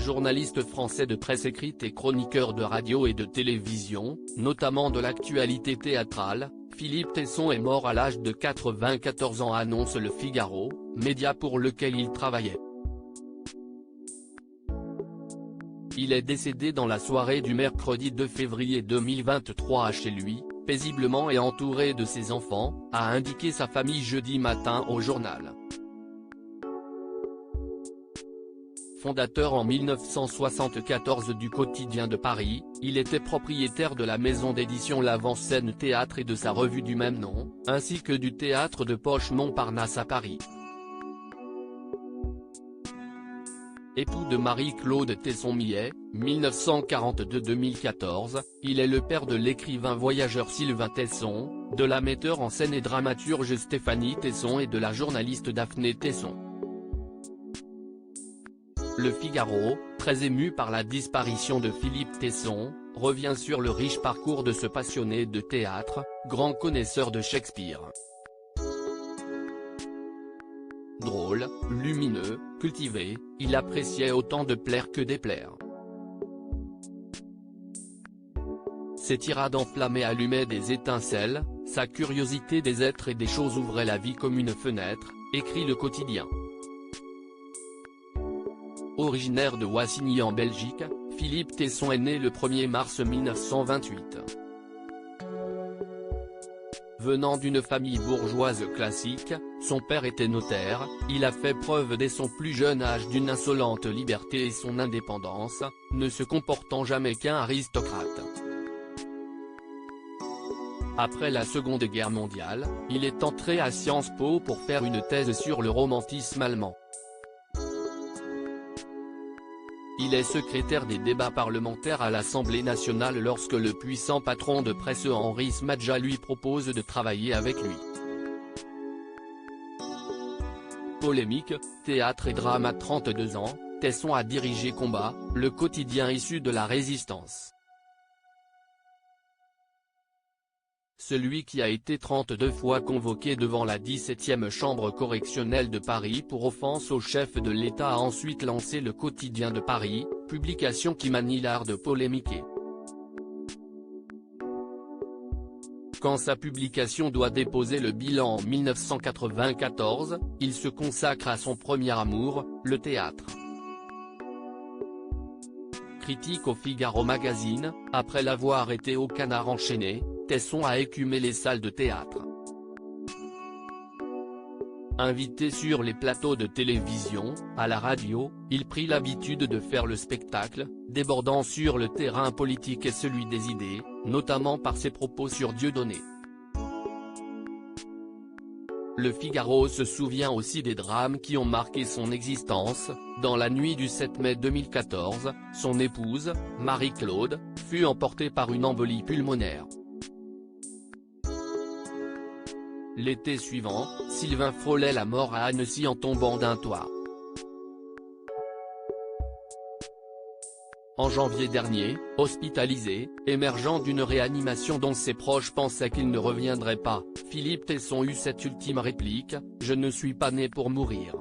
Journaliste français de presse écrite et chroniqueur de radio et de télévision, notamment de l'actualité théâtrale, Philippe Tesson est mort à l'âge de 94 ans, annonce Le Figaro, média pour lequel il travaillait. Il est décédé dans la soirée du mercredi 2 février 2023 chez lui, paisiblement et entouré de ses enfants, a indiqué sa famille jeudi matin au journal. Fondateur en 1974 du Quotidien de Paris, il était propriétaire de la maison d'édition L'Avant-Scène Théâtre et de sa revue du même nom, ainsi que du théâtre de Poche Montparnasse à Paris. Époux de Marie-Claude Tesson-Millet, 1942-2014, il est le père de l'écrivain voyageur Sylvain Tesson, de la metteur en scène et dramaturge Stéphanie Tesson et de la journaliste Daphné Tesson. Le Figaro, très ému par la disparition de Philippe Tesson, revient sur le riche parcours de ce passionné de théâtre, grand connaisseur de Shakespeare. Drôle, lumineux, cultivé, il appréciait autant de plaire que déplaire. Ses tirades enflammées allumaient des étincelles, sa curiosité des êtres et des choses ouvrait la vie comme une fenêtre, écrit Le Quotidien. Originaire de Wassigny en Belgique, Philippe Tesson est né le 1er mars 1928. Venant d'une famille bourgeoise classique, son père était notaire, il a fait preuve dès son plus jeune âge d'une insolente liberté et son indépendance, ne se comportant jamais qu'un aristocrate. Après la Seconde Guerre mondiale, il est entré à Sciences Po pour faire une thèse sur le romantisme allemand. Il est secrétaire des débats parlementaires à l'Assemblée nationale lorsque le puissant patron de presse Henri Smadja lui propose de travailler avec lui. Polémique, théâtre et drame. À 32 ans, Tesson a dirigé Combat, le quotidien issu de la Résistance. Celui qui a été 32 fois convoqué devant la 17e chambre correctionnelle de Paris pour offense au chef de l'État a ensuite lancé Le Quotidien de Paris, publication qui manie l'art de polémiquer. Quand sa publication doit déposer le bilan en 1994, il se consacre à son premier amour, le théâtre. Critique au Figaro Magazine, après l'avoir été au Canard enchaîné, Tesson a écumé les salles de théâtre. Invité sur les plateaux de télévision, à la radio, il prit l'habitude de faire le spectacle, débordant sur le terrain politique et celui des idées, notamment par ses propos sur Dieudonné. Le Figaro se souvient aussi des drames qui ont marqué son existence. Dans la nuit du 7 mai 2014, son épouse, Marie-Claude, fut emportée par une embolie pulmonaire. L'été suivant, Sylvain frôlait la mort à Annecy en tombant d'un toit. En janvier dernier, hospitalisé, émergeant d'une réanimation dont ses proches pensaient qu'il ne reviendrait pas, Philippe Tesson eut cette ultime réplique : « Je ne suis pas né pour mourir.